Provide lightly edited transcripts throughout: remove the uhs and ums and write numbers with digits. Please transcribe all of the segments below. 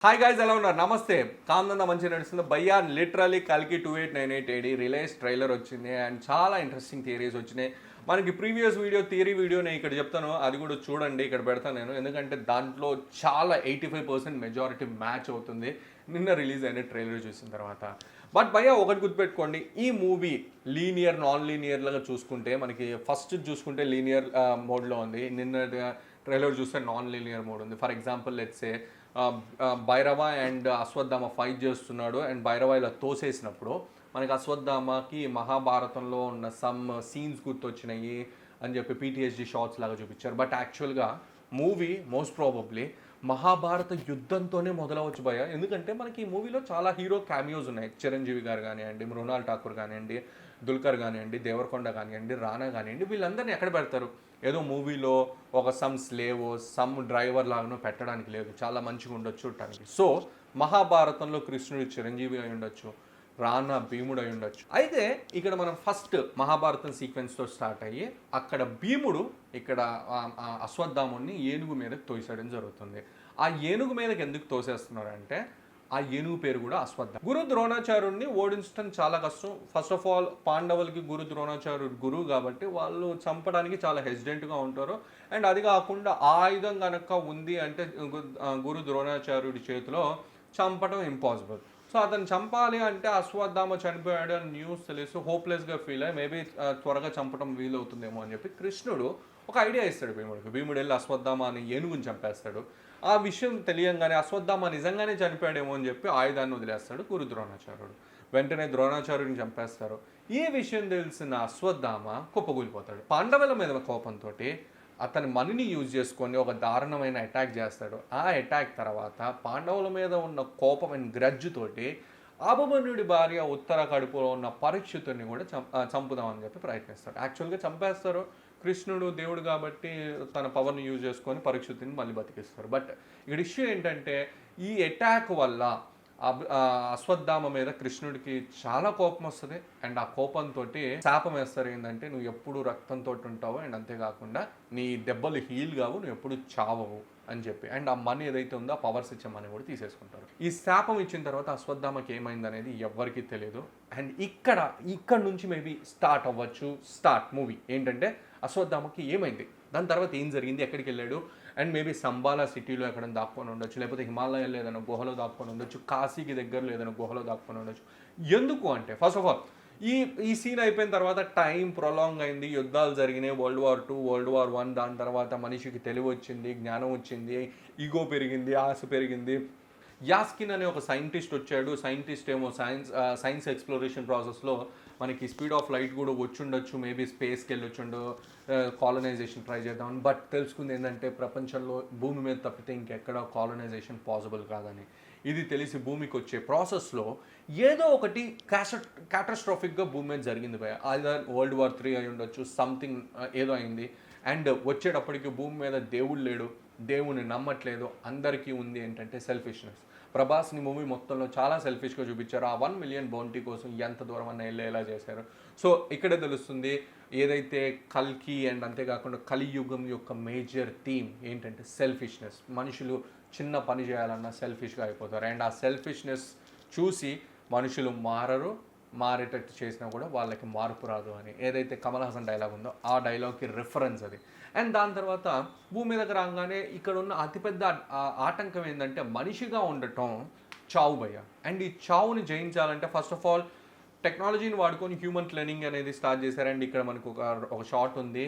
Hi guys, ఎలా ఉన్నారు? నమస్తే. కాందందా మంచిగా నడుస్తుంది భయ్యా. లిటరలీ కల్కి 2898 AD రిలీజ్ ట్రైలర్ వచ్చింది అండ్ చాలా ఇంట్రెస్టింగ్ థియరీస్ వచ్చినాయి. మనకి ప్రీవియస్ వీడియో థియరీ వీడియో నేను ఇక్కడ చెప్తాను, అది కూడా చూడండి. ఇక్కడ పెడతాను నేను, ఎందుకంటే దాంట్లో చాలా 85% మెజారిటీ మ్యాచ్ అవుతుంది నిన్న రిలీజ్ అయిన ట్రైలర్ చూసిన తర్వాత. బట్ భయ్యా ఒకటి గుర్తుపెట్టుకోండి, ఈ మూవీ లీనియర్ నాన్ లీనియర్ లాగా చూసుకుంటే మనకి ఫస్ట్ చూసుకుంటే లీనియర్ మోడ్లో ఉంది. నిన్న ట్రైలర్ చూస్తే నాన్ లీనియర్ మోడ్ ఉంది. For example let's say Bhairava and Ashwatthama fight చేస్తున్నాడు అండ్ భైరవ ఇలా తోసేసినప్పుడు మనకి అశ్వత్థామకి మహాభారతంలో ఉన్న సమ్ సీన్స్ గుర్తొచ్చినాయి అని చెప్పి PTSD షార్ట్స్ లాగా చూపించారు. బట్ యాక్చువల్గా మూవీ మోస్ట్ ప్రాబబ్లీ మహాభారత యుద్ధంతోనే మొదలవచ్చు భయ. ఎందుకంటే మనకి ఈ మూవీలో చాలా హీరో క్యామియోస్ ఉన్నాయి. చిరంజీవి గారు కానివ్వండి, మృణాల్ ఠాకూర్ కానివ్వండి, దుల్కర్ కానివ్వండి, దేవరకొండ కానివ్వండి, రానా కానివ్వండి, వీళ్ళందరినీ ఎక్కడ పెడతారు? ఏదో మూవీలో ఒక సమ్ స్లేవ్ సమ్ డ్రైవర్ లాగానో పెట్టడానికి లేదు. చాలా మంచిగా ఉండొచ్చు చూడటానికి. సో మహాభారతంలో కృష్ణుడు చిరంజీవి అయి ఉండొచ్చు, రానా భీముడు అయి ఉండొచ్చు. అయితే ఇక్కడ మనం ఫస్ట్ మహాభారతం సీక్వెన్స్తో స్టార్ట్ అయ్యి అక్కడ భీముడు ఇక్కడ అశ్వత్థాముని ఏనుగు మీదకి తోసేయడం జరుగుతుంది. ఆ ఏనుగు మీదకి ఎందుకు తోసేస్తున్నారంటే ఆ ఏనుగు పేరు కూడా అశ్వత్థామ. గురు ద్రోణాచార్యుడిని ఓడించడం చాలా కష్టం. ఫస్ట్ ఆఫ్ ఆల్ పాండవులకి గురు ద్రోణాచార్యుడు గురువు కాబట్టి వాళ్ళు చంపడానికి చాలా హెసిడెంట్గా ఉంటారు. అండ్ అది కాకుండా ఆయుధం కనుక ఉంది అంటే గురు ద్రోణాచార్యుడి చేతిలో చంపడం ఇంపాసిబుల్. సో అతను చంపాలి అంటే అశ్వత్థామ చనిపోయాడు అని న్యూస్ తెలిసి హోప్లెస్గా ఫీల్ అయ్యి మేబీ త్వరగా చంపడం వీలవుతుందేమో అని చెప్పి కృష్ణుడు ఒక ఐడియా ఇస్తాడు భీముడికి. భీముడు వెళ్ళి అశ్వత్థామ అని ఏనుగుని చంపేస్తాడు. ఆ విషయం తెలియంగానే అశ్వత్థామ నిజంగానే చనిపోయాడేమో అని చెప్పి ఆయుధాన్ని వదిలేస్తాడు గురు ద్రోణాచార్యుడు. వెంటనే ద్రోణాచార్యుడిని చంపేస్తారు. ఈ విషయం తెలిసిన అశ్వత్థామ కుప్పకూలిపోతాడు. పాండవుల మీద కోపంతో అతని మనీని యూజ్ చేసుకొని ఒక దారుణమైన అటాక్ చేస్తాడు. ఆ అటాక్ తర్వాత పాండవుల మీద ఉన్న కోపం అండ్ గ్రడ్జుతోటి అభిమన్యుడి భార్య ఉత్తర కడుపులో ఉన్న పరీక్షితుని కూడా చంపుదామని చెప్పి ప్రయత్నిస్తాడు. యాక్చువల్గా చంపేస్తారు. కృష్ణుడు దేవుడు కాబట్టి తన పవర్ని యూజ్ చేసుకొని పరీక్షితుని మళ్ళీ బతికిస్తారు. బట్ ఇక్కడ ఇష్యూ ఏంటంటే ఈ అటాక్ వల్ల అశ్వత్థామ మీద కృష్ణుడికి చాలా కోపం వస్తుంది. అండ్ ఆ కోపంతో శాపం వేస్తారు, ఏంటంటే నువ్వు ఎప్పుడు రక్తంతో ఉంటావు అండ్ అంతేకాకుండా నీ దెబ్బలు హీల్ కావు, నువ్వు ఎప్పుడు చావవు అని చెప్పి. అండ్ ఆ మనీ ఏదైతే ఉందో ఆ పవర్స్ ఇచ్చే మనీ కూడా తీసేసుకుంటారు. ఈ శాపం ఇచ్చిన తర్వాత అశ్వత్థామకి ఏమైంది అనేది ఎవరికి తెలియదు. అండ్ ఇక్కడ నుంచి మేబీ స్టార్ట్ అవ్వచ్చు మూవీ ఏంటంటే అశ్వత్థామకి ఏమైంది, దాని తర్వాత ఏం జరిగింది, ఎక్కడికి వెళ్ళాడు, అండ్ మేబీ సంబాలా సిటీలో ఎక్కడ దాక్కొని ఉండొచ్చు, లేకపోతే హిమాలయాల్లో ఏదైనా గుహలో దాక్కొని ఉండొచ్చు, కాశీకి దగ్గరలో ఏదైనా గుహలో దాక్కొని ఉండొచ్చు. ఎందుకు అంటే ఫస్ట్ ఆఫ్ ఆల్ ఈ సీన్ అయిపోయిన తర్వాత టైం ప్రొలాంగ్ అయింది, యుద్ధాలు జరిగినాయి, World War II, World War I. దాని తర్వాత మనిషికి తెలివి వచ్చింది, జ్ఞానం వచ్చింది, ఈగో పెరిగింది, ఆశ పెరిగింది. యాస్కిన్ అనే ఒక సైంటిస్ట్ వచ్చాడు. సైంటిస్ట్ ఏమో సైన్స్ ఎక్స్ప్లోరేషన్ ప్రాసెస్లో మనకి స్పీడ్ ఆఫ్ లైట్ కూడా వచ్చుండొచ్చు, మేబీ స్పేస్కి వెళ్ళొచ్చుండు, కాలనైజేషన్ ట్రై చేద్దామని. బట్ తెలుసుకుంది ఏంటంటే ప్రపంచంలో భూమి మీద తప్పితే ఇంకెక్కడ కాలనైజేషన్ పాసిబుల్ కాదని. ఇది తెలిసి భూమికి వచ్చే ప్రాసెస్లో ఏదో ఒకటి క్యాటస్ట్రాఫిక్గా భూమి మీద జరిగింది భయ. ఐదర్ World War III అయి ఉండొచ్చు, సంథింగ్ ఏదో అయింది. అండ్ వచ్చేటప్పటికి భూమి మీద దేవుడు లేడు, దేవుని నమ్మట్లేదు. అందరికీ ఉంది ఏంటంటే సెల్ఫిష్నెస్. ప్రభాస్ని మూవీ మొత్తంలో చాలా సెల్ఫిష్గా చూపించారు. ఆ 1 million బౌంటీ కోసం ఎంత దూరం అన్న వెళ్ళేలా చేశారు. సో ఇక్కడే తెలుస్తుంది ఏదైతే కల్కి అండ్ అంతేకాకుండా కలియుగం యొక్క మేజర్ థీమ్ ఏంటంటే సెల్ఫిష్నెస్. మనుషులు చిన్న పని చేయాలన్నా సెల్ఫిష్గా అయిపోతారు. అండ్ ఆ సెల్ఫిష్నెస్ చూసి మనుషులు మారేటట్టు చేసినా కూడా వాళ్ళకి మార్పు రాదు అని ఏదైతే కమల్ హాసన్ డైలాగ్ ఉందో ఆ డైలాగ్కి రిఫరెన్స్ అది. అండ్ దాని తర్వాత భూమి మీదకి రాగానే ఇక్కడ ఉన్న అతిపెద్ద ఆటంకం ఏంటంటే మనిషిగా ఉండటం చావు భయ్య. అండ్ ఈ చావుని జయించాలంటే ఫస్ట్ ఆఫ్ ఆల్ టెక్నాలజీని వాడుకొని హ్యూమన్ క్లోనింగ్ అనేది స్టార్ట్ చేశారు. అండ్ ఇక్కడ మనకు ఒక షాట్ ఉంది,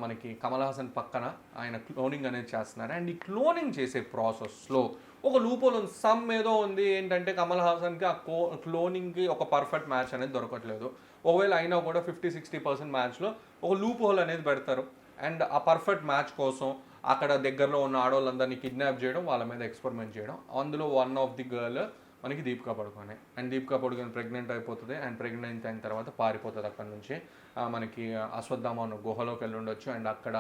మనకి కమల్ హాసన్ పక్కన ఆయన క్లోనింగ్ అనేది చేస్తున్నారు. అండ్ ఈ క్లోనింగ్ చేసే ప్రాసెస్లో ఒక లూపోల్ ఉంది, సమ్ ఏదో ఉంది. ఏంటంటే కమల్ హాసన్కి ఆ క్లోనింగ్కి ఒక పర్ఫెక్ట్ మ్యాచ్ అనేది దొరకట్లేదు. ఒకవేళ అయినా కూడా 50-60% మ్యాచ్లో ఒక లూప్ హోల్ అనేది పెడతారు. అండ్ ఆ పర్ఫెక్ట్ మ్యాచ్ కోసం అక్కడ దగ్గరలో ఉన్న ఆడవాళ్ళందరినీ కిడ్నాప్ చేయడం, వాళ్ళ మీద ఎక్స్పెరిమెంట్ చేయడం. అందులో వన్ ఆఫ్ ది గర్ల్ మనకి దీపికా పడుకోనే. అండ్ దీపికా పడుకొని ప్రెగ్నెంట్ అయిపోతుంది. అండ్ ప్రెగ్నెంట్ అయిన తర్వాత పారిపోతుంది అక్కడ నుంచి. మనకి అశ్వత్థామ ఉన్న గుహలోకి వెళ్ళి ఉండొచ్చు. అండ్ అక్కడ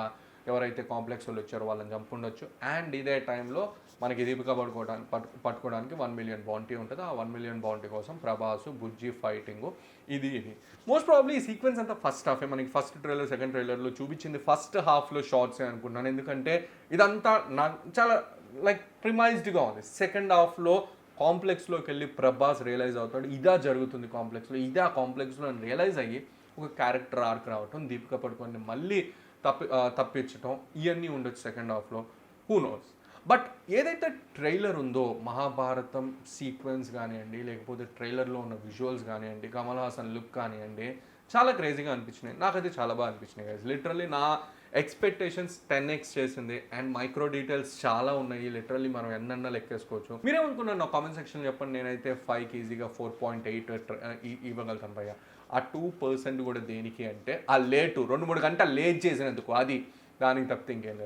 ఎవరైతే కాంప్లెక్స్ వాళ్ళు వచ్చారో వాళ్ళని చంపుండొచ్చు. అండ్ ఇదే టైంలో మనకి దీపికా పట్టుకోవడానికి 1 million బౌంటీ ఉంటుంది. ఆ 1 million బౌంటీ కోసం ప్రభాస్ బుజ్జి ఫైటింగు ఇది మోస్ట్ ప్రాబ్లీ ఈ సీక్వెన్స్ అంతా ఫస్ట్ హాఫే. మనకి ఫస్ట్ ట్రైలర్ సెకండ్ ట్రైలర్లో చూపించింది ఫస్ట్ హాఫ్లో షార్ట్సే అనుకుంటున్నాను. ఎందుకంటే ఇదంతా నాకు చాలా లైక్ ప్రిమైజ్డ్గా ఉంది. సెకండ్ హాఫ్లో కాంప్లెక్స్లోకి వెళ్ళి ప్రభాస్ రియలైజ్ అవుతాడు, ఇదా జరుగుతుంది కాంప్లెక్స్లో, ఇదే ఆ కాంప్లెక్స్లో అని రియలైజ్ అయ్యి ఒక క్యారెక్టర్ ఆర్క్ రావటం, దీపిక పడుకొని మళ్ళీ తప్పించటం, ఇవన్నీ ఉండొచ్చు సెకండ్ హాఫ్లో, హూ నోస్. బట్ ఏదైతే ట్రైలర్ ఉందో మహాభారతం సీక్వెన్స్ కానివ్వండి, లేకపోతే ట్రైలర్లో ఉన్న విజువల్స్ కానివ్వండి, కమల్ హాసన్ లుక్ కానివ్వండి, చాలా క్రేజీగా అనిపించినాయి. నాకైతే చాలా బాగా అనిపించినాయి గైస్. లిటరల్లీ నా ఎక్స్పెక్టేషన్స్ 10x చేసింది. అండ్ మైక్రో డీటెయిల్స్ చాలా ఉన్నాయి, లిటరల్లీ మనం ఎన్నన్నా లెక్కేసుకోవచ్చు. మీరేమనుకున్నారు నా కామెంట్ సెక్షన్ చెప్పండి. నేనైతే 5కి ఈజీగా 4.8 ఇవ్వగలుగుతాను భయ్య. ఆ 2% కూడా దేనికి అంటే ఆ లేటు 2-3 గంటలు లేట్ చేసినందుకు, అది దానికి తప్పితే ఇంకేం లేదు.